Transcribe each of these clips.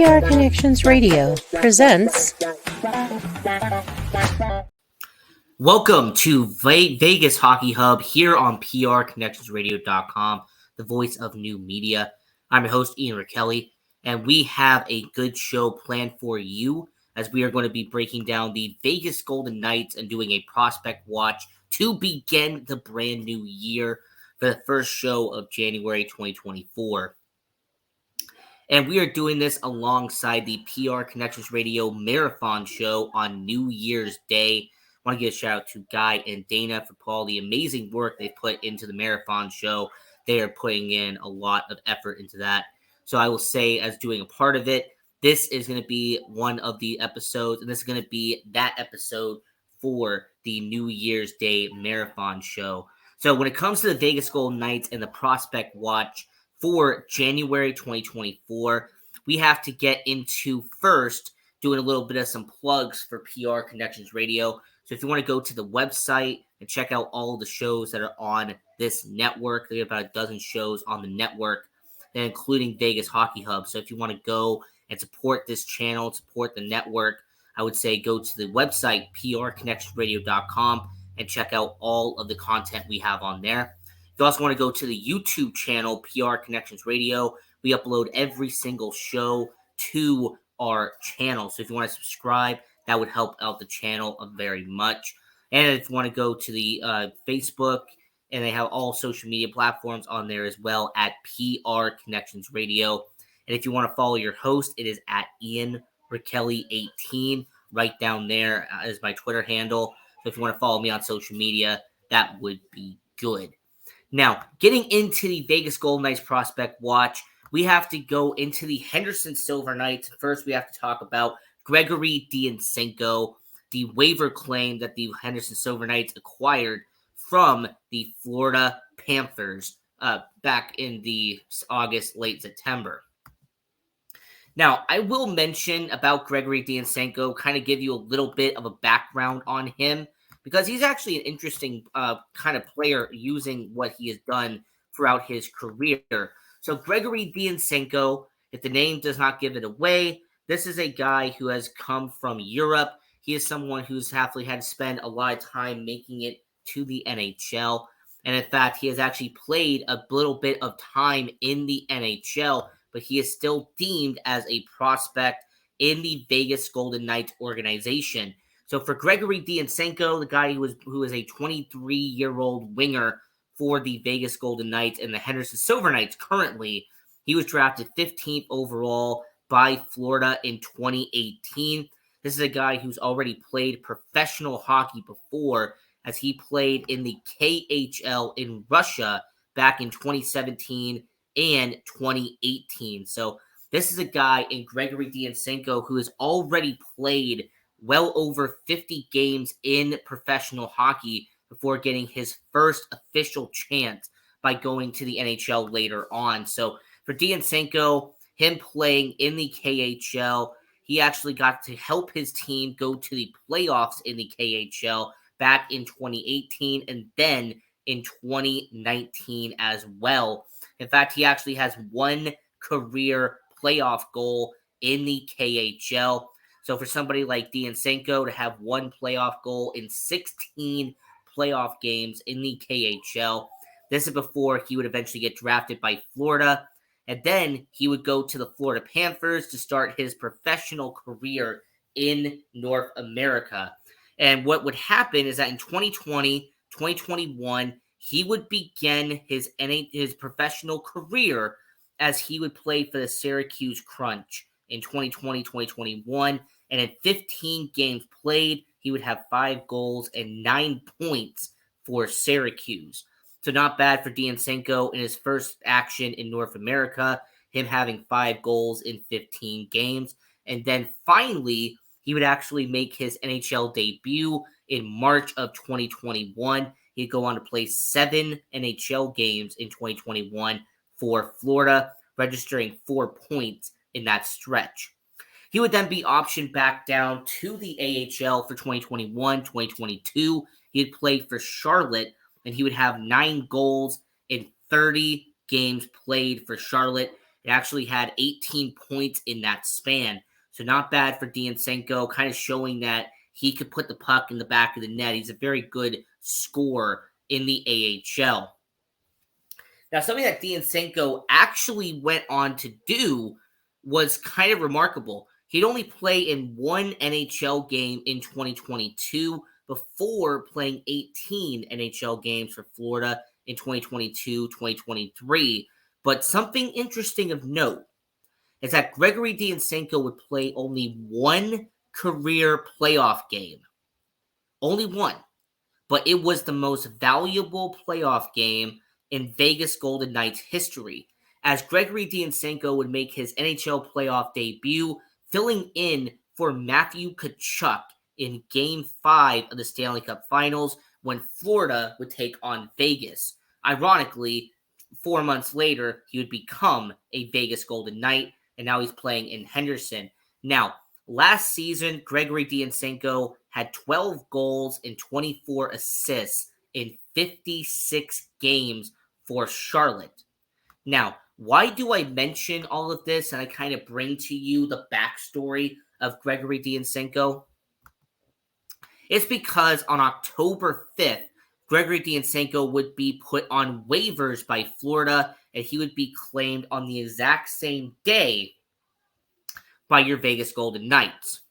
PR Connections Radio presents. Welcome to Vegas Hockey Hub here on PRConnectionsRadio.com, the voice of new media. I'm your host, Ian Rachiele, and we have a good show planned for you as we are going to be breaking down the Vegas Golden Knights and doing a prospect watch to begin the brand new year for the first show of January 2024. And we are doing this alongside the PR Connections Radio Marathon Show on New Year's Day. I want to give a shout out to Guy and Dana for all the amazing work they put into the Marathon Show. They are putting in a lot of effort into that. So I will say, as doing a part of it, this is going to be one of the episodes, and this is going to be that episode for the New Year's Day Marathon Show. So when it comes to the Vegas Golden Knights and the Prospect Watch for January 2024, we have to get into first doing a little bit of some plugs for PR Connections Radio. So if you want to go to the website and check out all of the shows that are on this network, they have about a dozen shows on the network, including Vegas Hockey Hub. So if you want to go and support this channel, support the network, I would say go to the website, prconnectionsradio.com, and check out all of the content we have on there. If you also want to go to the YouTube channel, PR Connections Radio, we upload every single show to our channel. So if you want to subscribe, that would help out the channel very much. And if you want to go to the Facebook, and they have all social media platforms on there as well at PR Connections Radio. And if you want to follow your host, it is at Ian Rachiele18. Right down there is my Twitter handle. So if you want to follow me on social media, that would be good. Now, getting into the Vegas Golden Knights Prospect Watch, we have to go into the Henderson Silver Knights. First, we have to talk about Gregory Dyanchenko, the waiver claim that the Henderson Silver Knights acquired from the Florida Panthers back in the August, late September. Now, I will mention about Gregory Dyanchenko, kind of give you a little bit of a background on him, because he's actually an interesting kind of player using what he has done throughout his career. So Gregory Dyanchenko, if the name does not give it away, this is a guy who has come from Europe. He is someone who's actually had to spend a lot of time making it to the NHL. And in fact, he has actually played a little bit of time in the NHL, but he is still deemed as a prospect in the Vegas Golden Knights organization. So for Gregory Dyanchenko, the guy who is a 23-year-old winger for the Vegas Golden Knights and the Henderson Silver Knights currently, he was drafted 15th overall by Florida in 2018. This is a guy who's already played professional hockey before, as he played in the KHL in Russia back in 2017 and 2018. So this is a guy in Gregory Dyanchenko who has already played well over 50 games in professional hockey before getting his first official chance by going to the NHL later on. So for Dyanchenko, him playing in the KHL, he actually got to help his team go to the playoffs in the KHL back in 2018 and then in 2019 as well. In fact, he actually has one career playoff goal in the KHL. So for somebody like Dyanchenko to have one playoff goal in 16 playoff games in the KHL, this is before he would eventually get drafted by Florida. And then he would go to the Florida Panthers to start his professional career in North America. And what would happen is that in 2020, 2021, he would begin his professional career as he would play for the Syracuse Crunch in 2020, 2021. And in 15 games played, he would have 5 goals and 9 points for Syracuse. So not bad for Dyanchenko in his first action in North America, him having 5 goals in 15 games. And then finally, he would actually make his NHL debut in March of 2021. He'd go on to play 7 NHL games in 2021 for Florida, registering 4 points in that stretch. He would then be optioned back down to the AHL for 2021, 2022. He'd play for Charlotte, and he would have 9 goals in 30 games played for Charlotte, It actually had 18 points in that span. So not bad for Diansenko, kind of showing that he could put the puck in the back of the net. He's a very good scorer in the AHL. Now, something that Diansenko actually went on to do was kind of remarkable. He'd only play in one NHL game in 2022 before playing 18 NHL games for Florida in 2022, 2023. But something interesting of note is that Gregory Diansenko would play only one career playoff game. Only one. But it was the most valuable playoff game in Vegas Golden Knights history, as Gregory Diansenko would make his NHL playoff debut, filling in for Matthew Tkachuk in Game 5 of the Stanley Cup Finals when Florida would take on Vegas. Ironically, 4 months later, he would become a Vegas Golden Knight, and now he's playing in Henderson. Now, last season, Gregory Diansenko had 12 goals and 24 assists in 56 games for Charlotte. Now, why do I mention all of this and I kind of bring to you the backstory of Gregory Diansenko? It's because on October 5th, Gregory Diansenko would be put on waivers by Florida and he would be claimed on the exact same day by your Vegas Golden Knights.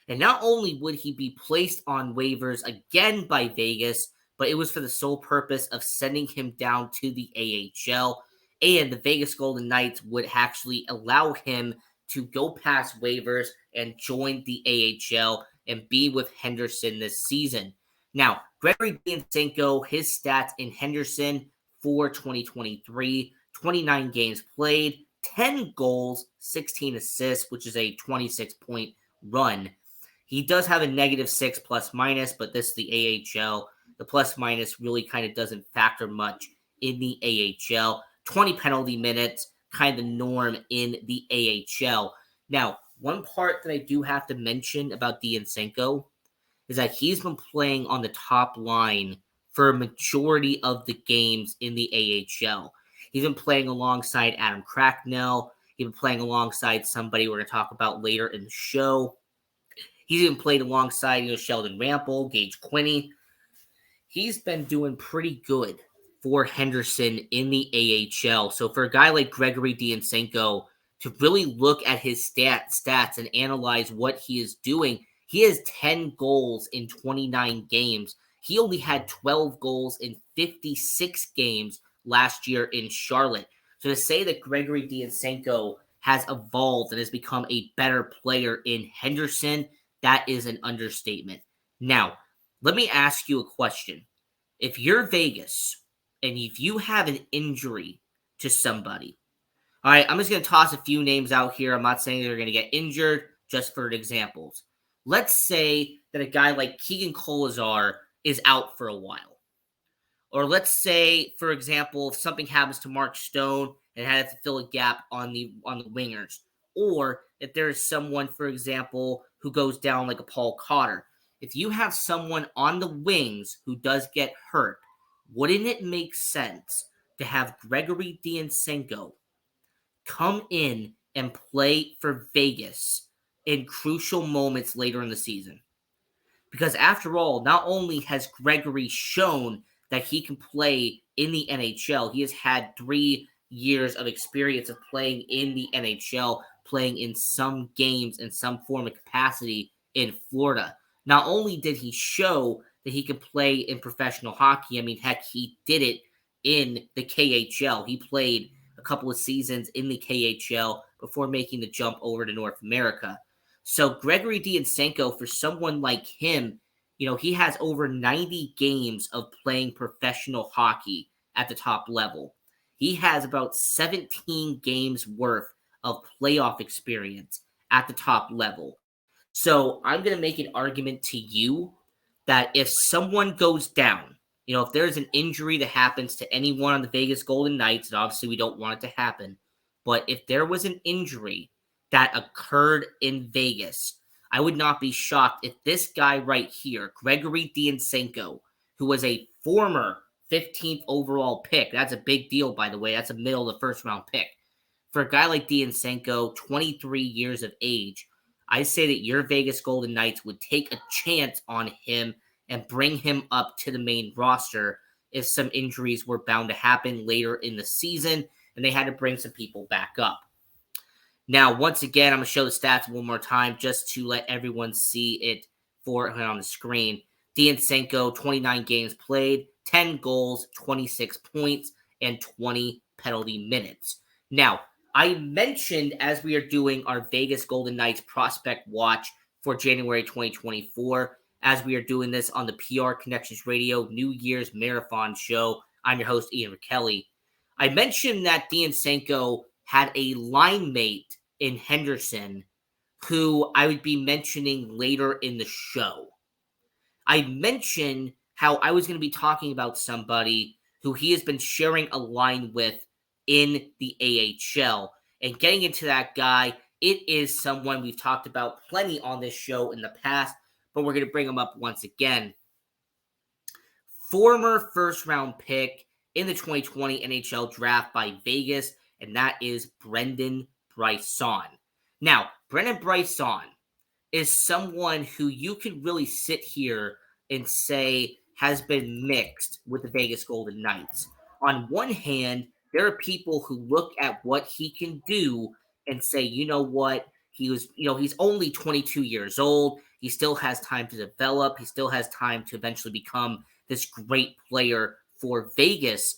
And not only would he be placed on waivers again by Vegas, but it was for the sole purpose of sending him down to the AHL. And the Vegas Golden Knights would actually allow him to go past waivers and join the AHL and be with Henderson this season. Now, Gregory Diansenko, his stats in Henderson for 2023, 29 games played, 10 goals, 16 assists, which is a 26-point run. He does have a -6 plus minus, but this is the AHL. The plus minus really kind of doesn't factor much in the AHL. 20 penalty minutes, kind of the norm in the AHL. Now, one part that I do have to mention about Diansenko is that he's been playing on the top line for a majority of the games in the AHL. He's been playing alongside Adam Cracknell. He's been playing alongside somebody we're going to talk about later in the show. He's even played alongside, Sheldon Rample, Gage Quinney. He's been doing pretty good for Henderson in the AHL. So for a guy like Gregory Diansenko to really look at his stats and analyze what he is doing, he has 10 goals in 29 games. He only had 12 goals in 56 games last year in Charlotte. So to say that Gregory Diansenko has evolved and has become a better player in Henderson, that is an understatement. Now, let me ask you a question. If you're Vegas and if you have an injury to somebody, all right, I'm just going to toss a few names out here. I'm not saying they're going to get injured, just for examples. Let's say that a guy like Keegan Kolazar is out for a while. Or let's say, for example, if something happens to Mark Stone and has to fill a gap on the wingers. Or if there is someone, for example, who goes down like a Paul Cotter. If you have someone on the wings who does get hurt, wouldn't it make sense to have Gregory Diansenko come in and play for Vegas in crucial moments later in the season? Because after all, not only has Gregory shown that he can play in the NHL, he has had 3 years of experience of playing in the NHL, playing in some games in some form of capacity in Florida. Not only did he show that he could play in professional hockey, I mean, heck, he did it in the KHL. He played a couple of seasons in the KHL before making the jump over to North America. So Gregory Diansenko, for someone like him, he has over 90 games of playing professional hockey at the top level. He has about 17 games worth of playoff experience at the top level. So I'm going to make an argument to you that if someone goes down, if there's an injury that happens to anyone on the Vegas Golden Knights, and obviously we don't want it to happen, but if there was an injury that occurred in Vegas, I would not be shocked if this guy right here, Gregory Diansenko, who was a former 15th overall pick, that's a big deal, by the way, that's a middle of the first round pick, For a guy like Diansenko, 23 years of age, I say that your Vegas Golden Knights would take a chance on him and bring him up to the main roster if some injuries were bound to happen later in the season and they had to bring some people back up. Now, once again, I'm going to show the stats one more time just to let everyone see it on the screen. Diansenko, 29 games played, 10 goals, 26 points, and 20 penalty minutes. Now, I mentioned as we are doing our Vegas Golden Knights prospect watch for January 2024, as we are doing this on the PR Connections Radio New Year's Marathon Show. I'm your host, Ian Rachiele. I mentioned that Diansenko had a line mate in Henderson who I would be mentioning later in the show. I mentioned how I was going to be talking about somebody who he has been sharing a line with in the AHL. And getting into that guy, it is someone we've talked about plenty on this show in the past, but we're going to bring him up once again. Former first-round pick in the 2020 NHL draft by Vegas, and that is Brendan Brisson. Now, Brendan Brisson is someone who you could really sit here and say has been mixed with the Vegas Golden Knights. On one hand, there are people who look at what he can do and say, you know what, he's only 22 years old. He still has time to develop. He still has time to eventually become this great player for Vegas.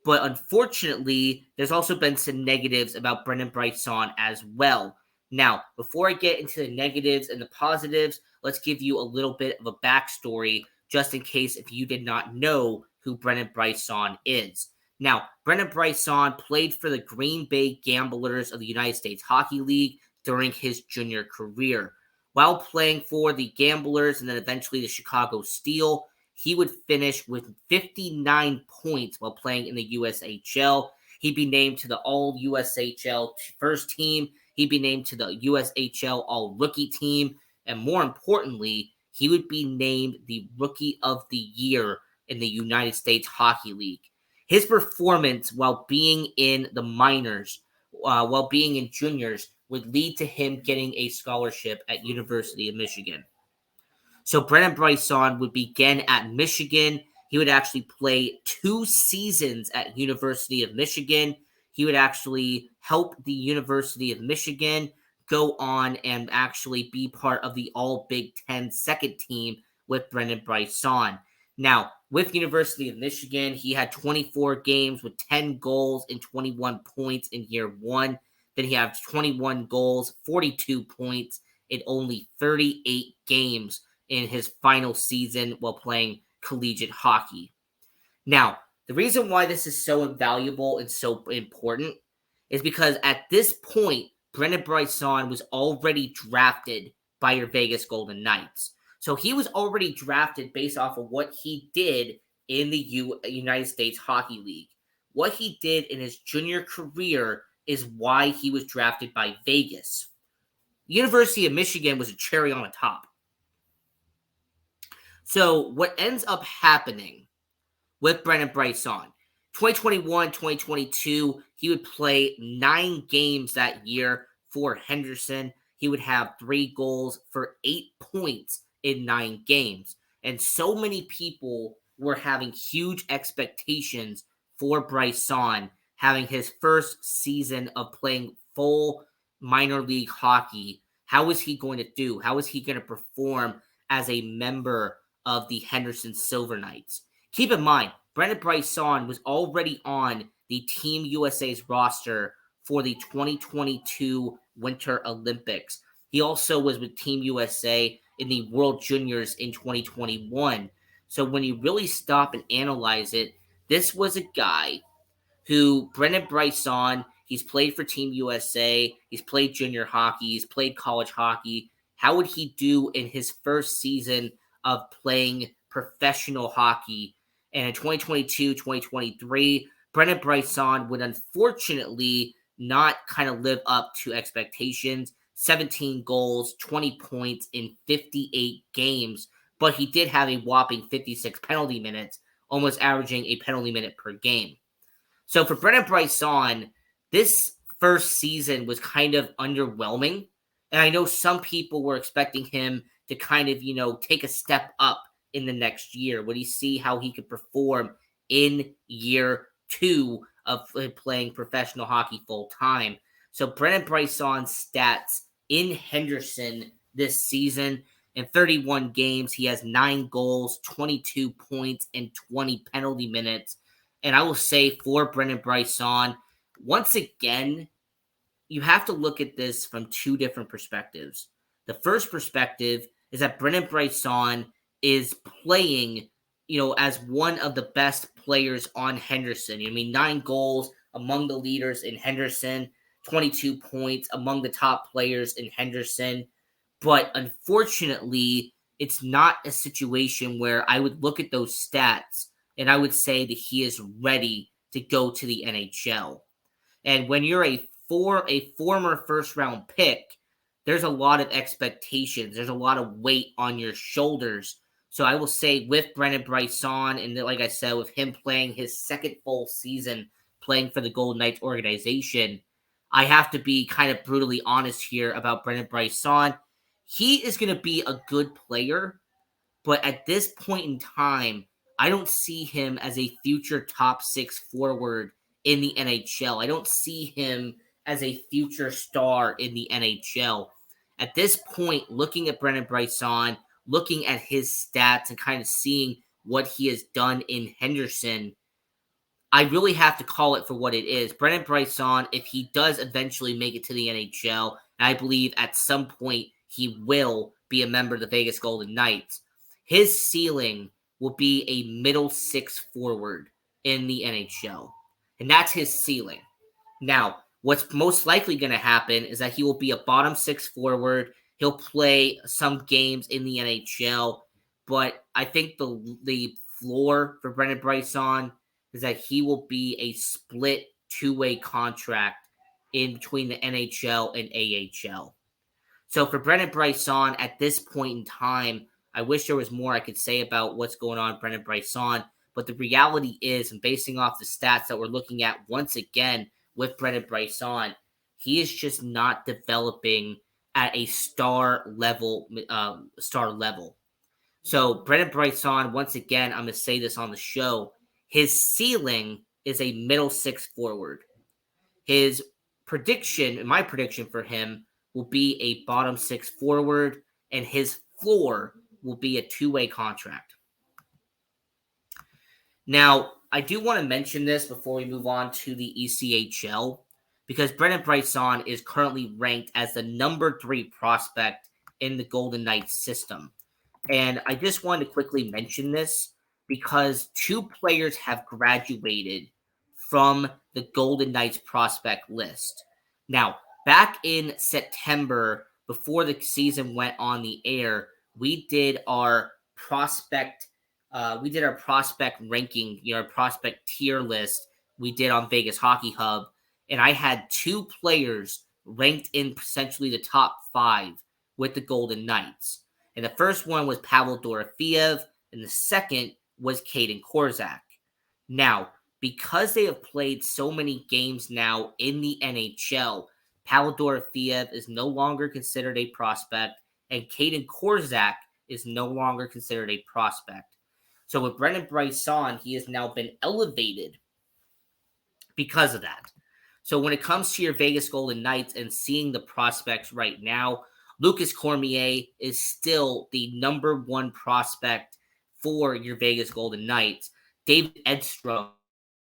But unfortunately, there's also been some negatives about Brendan Brisson as well. Now, before I get into the negatives and the positives, let's give you a little bit of a backstory just in case if you did not know who Brendan Brisson is. Now, Brendan Brisson played for the Green Bay Gamblers of the United States Hockey League during his junior career. While playing for the Gamblers and then eventually the Chicago Steel, he would finish with 59 points while playing in the USHL. He'd be named to the All-USHL first team. He'd be named to the USHL All-Rookie team. And more importantly, he would be named the Rookie of the Year in the United States Hockey League. His performance while being in the minors, while being in juniors, would lead to him getting a scholarship at University of Michigan. So Brendan Brisson would begin at Michigan. He would actually play 2 seasons at University of Michigan. He would actually help the University of Michigan go on and actually be part of the All Big Ten second team with Brendan Brisson. Now, with University of Michigan, he had 24 games with 10 goals and 21 points in year 1. Then he had 21 goals, 42 points in only 38 games in his final season while playing collegiate hockey. Now, the reason why this is so invaluable and so important is because at this point, Brendan Brisson was already drafted by your Vegas Golden Knights. So he was already drafted based off of what he did in the United States Hockey League. What he did in his junior career is why he was drafted by Vegas. University of Michigan was a cherry on the top. So what ends up happening with Brendan Brisson, 2021, 2022, he would play 9 games that year for Henderson. He would have 3 goals for 8 points in 9 games. And so many people were having huge expectations for Brisson having his first season of playing full minor league hockey. How is he going to do? How is he going to perform as a member of the Henderson Silver Knights? Keep in mind, Brendan Brisson was already on the Team USA's roster for the 2022 Winter Olympics. He also was with Team USA in the World Juniors in 2021. So when you really stop and analyze it, this was a guy who, Brendan Brisson, he's played for Team USA, he's played junior hockey, he's played college hockey. How would he do in his first season of playing professional hockey? And in 2022, 2023, Brendan Brisson would unfortunately not kind of live up to expectations. 17 goals, 20 points in 58 games, but he did have a whopping 56 penalty minutes, almost averaging a penalty minute per game. So for Brendan Brisson, this first season was kind of underwhelming. And I know some people were expecting him to kind of, take a step up in the next year. Would he see how he could perform in year 2 of playing professional hockey full time? So Brennan Bryson's stats in Henderson this season: in 31 games, he has 9 goals, 22 points, and 20 penalty minutes. And I will say for Brennan Bryson, once again, you have to look at this from 2 different perspectives. The first perspective is that Brennan Bryson is playing, as one of the best players on Henderson. 9 goals, among the leaders in Henderson, 22 points, among the top players in Henderson. But unfortunately, it's not a situation where I would look at those stats and I would say that he is ready to go to the NHL. And when you're a former first round pick, there's a lot of expectations. There's a lot of weight on your shoulders. So I will say with Brennan Bryson, and like I said, with him playing his second full season playing for the Golden Knights organization, I have to be kind of brutally honest here about Brennan Bryson. He is going to be a good player, but at this point in time, I don't see him as a future top 6 forward in the NHL. I don't see him as a future star in the NHL. At this point, looking at Brennan Bryson, looking at his stats and kind of seeing what he has done in Henderson, I really have to call it for what it is. Brennan Bryson, if he does eventually make it to the NHL, and I believe at some point he will be a member of the Vegas Golden Knights, his ceiling will be a middle 6 forward in the NHL. And that's his ceiling. Now, what's most likely going to happen is that he will be a bottom 6 forward. He'll play some games in the NHL, but I think the floor for Brennan Bryson is that he will be a split 2-way contract in between the NHL and AHL. So for Brennan Bryson at this point in time, I wish there was more I could say about what's going on with Brennan Bryson, but the reality is, and basing off the stats that we're looking at once again with Brennan Bryson, he is just not developing at a star level. So Brennan Bryson, once again, I'm going to say this on the show, his ceiling is a middle 6 forward. His prediction, my prediction for him, will be a bottom 6 forward, and his floor will be a 2-way contract. Now, I do want to mention this before we move on to the ECHL, because Brennan Bryson is currently ranked as the number 3 prospect in the Golden Knights system. And I just wanted to quickly mention this because 2 players have graduated from the Golden Knights prospect list. Now, back in September, before the season went on the air, we did our prospect ranking, our prospect tier list we did on Vegas Hockey Hub, and I had 2 players ranked in essentially the top 5 with the Golden Knights. And the first one was Pavel Dorofeev, and the second was Caden Korczak. Now, because they have played so many games now in the NHL, Pavel Dorofeev is no longer considered a prospect, and Caden Korczak is no longer considered a prospect. So with Brennan Bryson, he has now been elevated because of that. So when it comes to your Vegas Golden Knights and seeing the prospects right now, Lucas Cormier is still the number 1 prospect for your Vegas Golden Knights. David Edstrom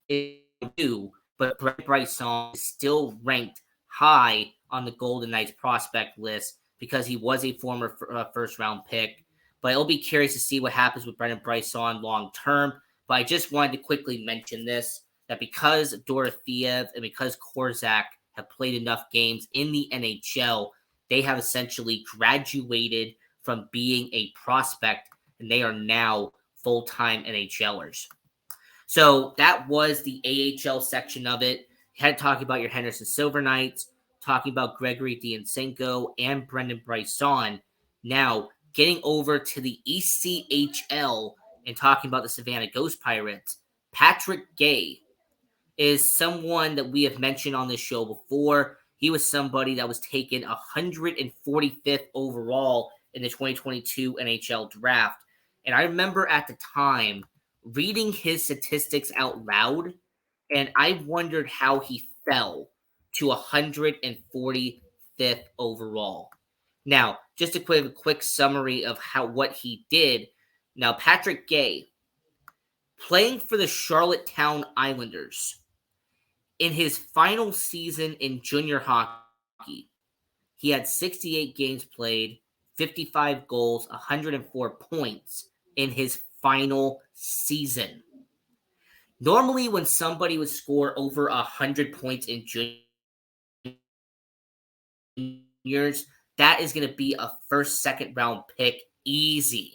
is 2, but Brent Bryson is still ranked high on the Golden Knights prospect list because he was a former first-round pick. But it'll be curious to see what happens with Brennan Bryson long-term. But I just wanted to quickly mention this, that because Dorofeev and because Korczak have played enough games in the NHL, they have essentially graduated from being a prospect, and they are now full-time NHLers. So that was the AHL section of it. Had talking about your Henderson Silver Knights, talking about Gregory Diansenko and Brendan Bryson. Now, getting over to the ECHL and talking about the Savannah Ghost Pirates, Patrick Gay is someone that we have mentioned on this show before. He was somebody that was taken 145th overall in the 2022 NHL draft. And I remember at the time reading his statistics out loud, and I wondered how he fell to 145th overall. Now, just a quick summary of what he did. Now, Patrick Gay, playing for the Charlottetown Islanders, in his final season in junior hockey, he had 68 games played, 55 goals, 104 points in his final season. Normally, when somebody would score over 100 points in juniors, that is going to be a first, second round pick easy.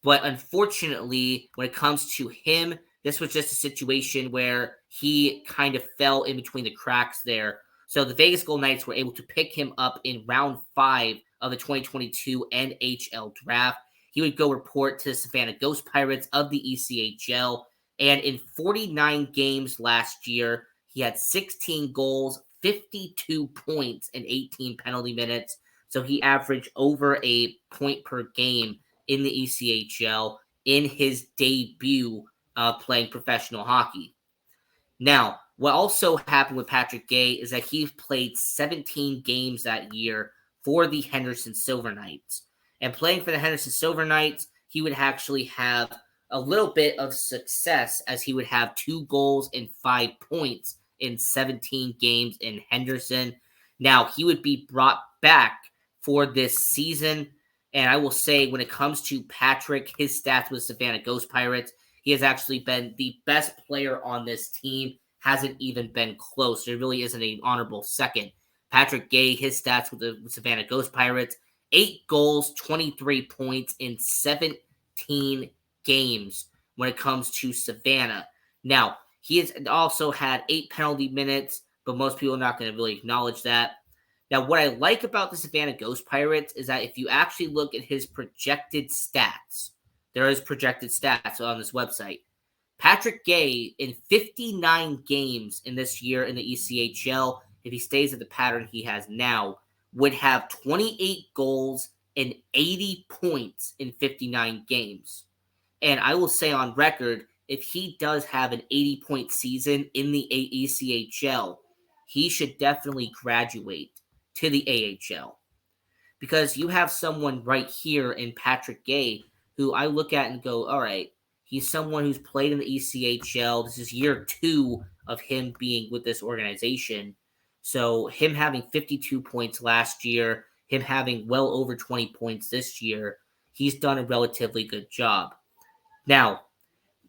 But unfortunately, when it comes to him, this was just a situation where he kind of fell in between the cracks there. So the Vegas Golden Knights were able to pick him up in round 5 of the 2022 NHL draft. He would go report to the Savannah Ghost Pirates of the ECHL. And in 49 games last year, he had 16 goals, 52 points, and 18 penalty minutes. So he averaged over a point per game in the ECHL in his debut playing professional hockey. Now, what also happened with Patrick Gay is that he played 17 games that year for the Henderson Silver Knights. And playing for the Henderson Silver Knights, he would actually have a little bit of success, as he would have 2 goals and 5 points in 17 games in Henderson. Now, he would be brought back for this season. And I will say, when it comes to Patrick, his stats with Savannah Ghost Pirates, he has actually been the best player on this team. Hasn't even been close. There really isn't an honorable second. Patrick Gay, his stats with the Savannah Ghost Pirates, 8 goals, 23 points in 17 games when it comes to Savannah. Now, he has also had 8 penalty minutes, but most people are not going to really acknowledge that. Now, what I like about the Savannah Ghost Pirates is that if you actually look at his projected stats, there is projected stats on this website. Patrick Gay, in 59 games in this year in the ECHL, if he stays at the pattern he has now, would have 28 goals and 80 points in 59 games. And I will say on record, if he does have an 80-point season in the ECHL, he should definitely graduate to the AHL, because you have someone right here in Patrick Gay who I look at and go, all right, he's someone who's played in the ECHL. This is year 2 of him being with this organization. So him having 52 points last year, him having well over 20 points this year, he's done a relatively good job. Now,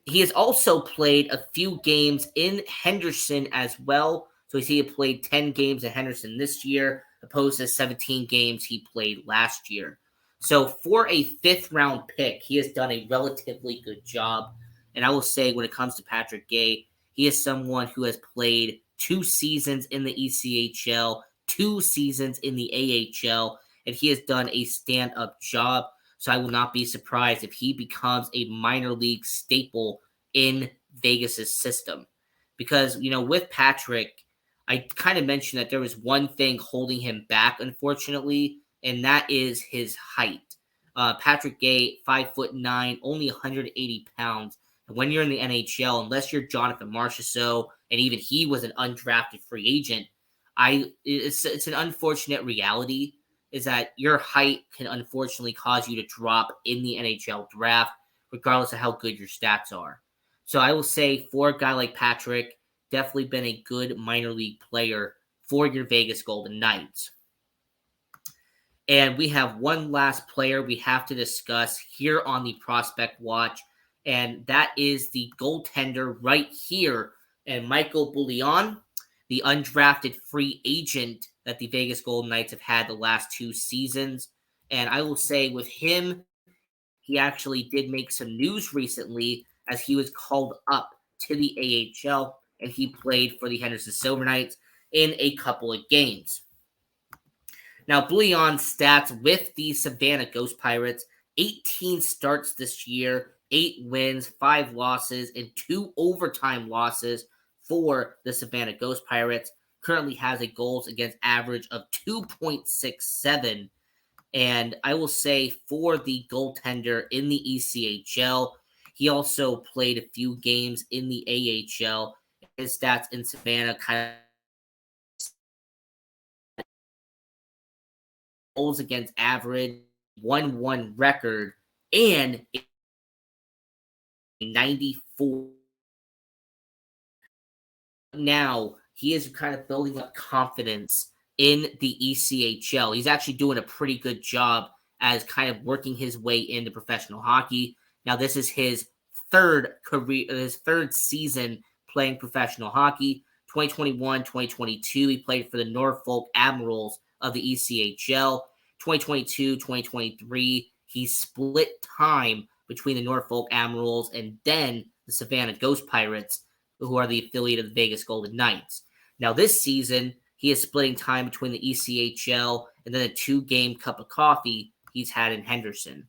he has also played a few games in Henderson as well. So he played 10 games in Henderson this year, opposed to 17 games he played last year. So for a 5th round pick, he has done a relatively good job. And I will say, when it comes to Patrick Gay, he is someone who has played 2 seasons in the ECHL, 2 seasons in the AHL, and he has done a stand-up job. So I will not be surprised if he becomes a minor league staple in Vegas's system. Because, with Patrick, I kind of mentioned that there was one thing holding him back, unfortunately, and that is his height. Patrick Gay, 5'9", only 180 pounds. And when you're in the NHL, unless you're Jonathan Marchessault, and even he was an undrafted free agent, it's an unfortunate reality, is that your height can unfortunately cause you to drop in the NHL draft, regardless of how good your stats are. So I will say, for a guy like Patrick, definitely been a good minor league player for your Vegas Golden Knights. And we have one last player we have to discuss here on the Prospect Watch, and that is the goaltender right here, and Michael Bouillon, the undrafted free agent that the Vegas Golden Knights have had the last 2 seasons. And I will say, with him, he actually did make some news recently, as he was called up to the AHL, and he played for the Henderson Silver Knights in a couple of games. Now, Bouillon's stats with the Savannah Ghost Pirates: 18 starts this year, 8 wins, 5 losses, and 2 overtime losses for the Savannah Ghost Pirates. Currently has a goals against average of 2.67. And I will say for the goaltender in the ECHL, he also played a few games in the AHL. His stats in Savannah kind of goals against average, 1-1 record, and 94. Now he is kind of building up confidence in the ECHL. He's actually doing a pretty good job as kind of working his way into professional hockey. Now this is his third season playing professional hockey. 2021, 2022, he played for the Norfolk Admirals of the ECHL. 2022, 2023, he split time between the Norfolk Admirals and then the Savannah Ghost Pirates, who are the affiliate of the Vegas Golden Knights. Now, this season, he is splitting time between the ECHL and then a 2-game cup of coffee he's had in Henderson.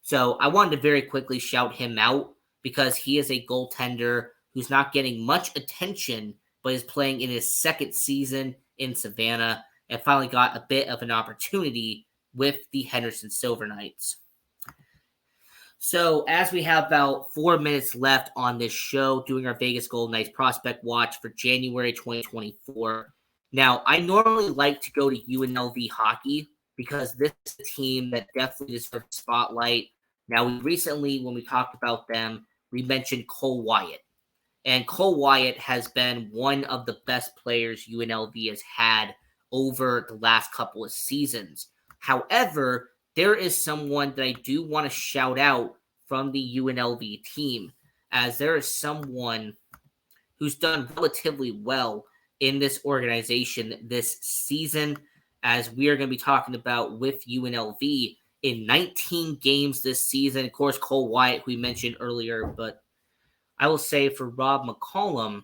So I wanted to very quickly shout him out because he is a goaltender who's not getting much attention, but is playing in his second season in Savannah and finally got a bit of an opportunity with the Henderson Silver Knights. So, as we have about 4 minutes left on this show, doing our Vegas Golden Knights prospect watch for January 2024. Now, I normally like to go to UNLV hockey because this is a team that definitely deserves a spotlight. Now, we recently, when we talked about them, we mentioned Cole Wyatt. And Cole Wyatt has been one of the best players UNLV has had over the last couple of seasons. However, there is someone that I do want to shout out from the UNLV team, as there is someone who's done relatively well in this organization this season, as we are going to be talking about with UNLV in 19 games this season. Of course, Cole Wyatt, who we mentioned earlier, but I will say for Rob McCollum,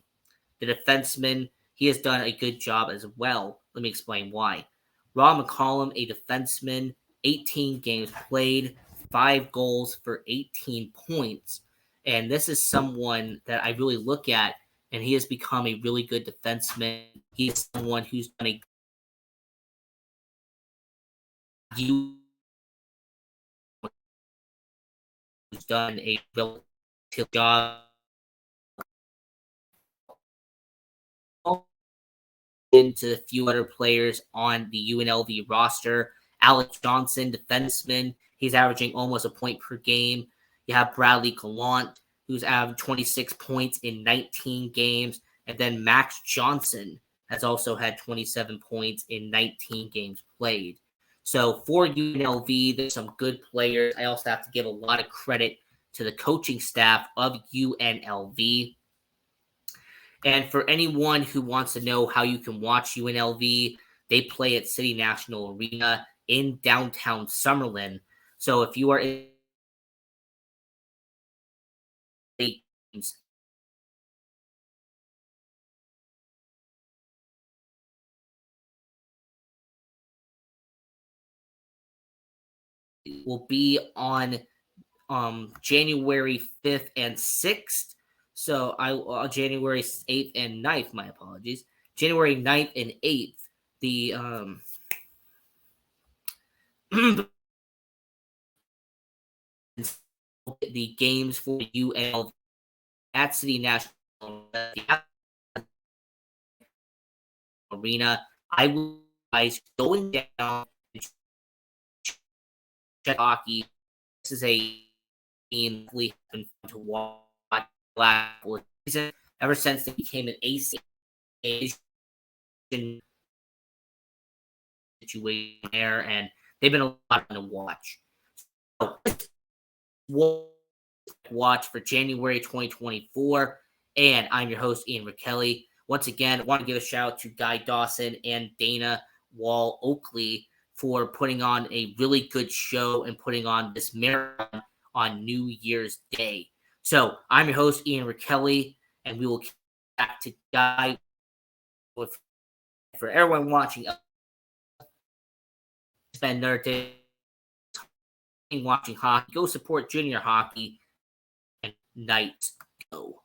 the defenseman, he has done a good job as well. Let me explain why. Rob McCollum, a defenseman, 18 games played, 5 goals for 18 points. And this is someone that I really look at, and he has become a really good defenseman. He's someone who's done a relative job into a few other players on the UNLV roster. Alex Johnson, defenseman, he's averaging almost a point per game. You have Bradley Gallant, who's averaged 26 points in 19 games. And then Max Johnson has also had 27 points in 19 games played. So for UNLV, there's some good players. I also have to give a lot of credit to the coaching staff of UNLV. And for anyone who wants to know how you can watch UNLV, they play at City National Arena in downtown Summerlin. So if you are in will be on January 5th and 6th. So January 8th and 9th, my apologies. January 9th and 8th, the games for UNLV at City National Arena. I will guys going down check hockey. This is a game we have been fun to watch last season ever since they became an AC situation there, and they've been a lot of fun to watch. So, watch for January 2024, and I'm your host, Ian Rachiele. Once again, I want to give a shout out to Guy Dawson and Dana Wall Oakley for putting on a really good show and putting on this marathon on New Year's Day. So I'm your host, Ian Rachiele, and we will get back to Guy with for everyone watching. Spend their day watching hockey. Go support junior hockey and night go.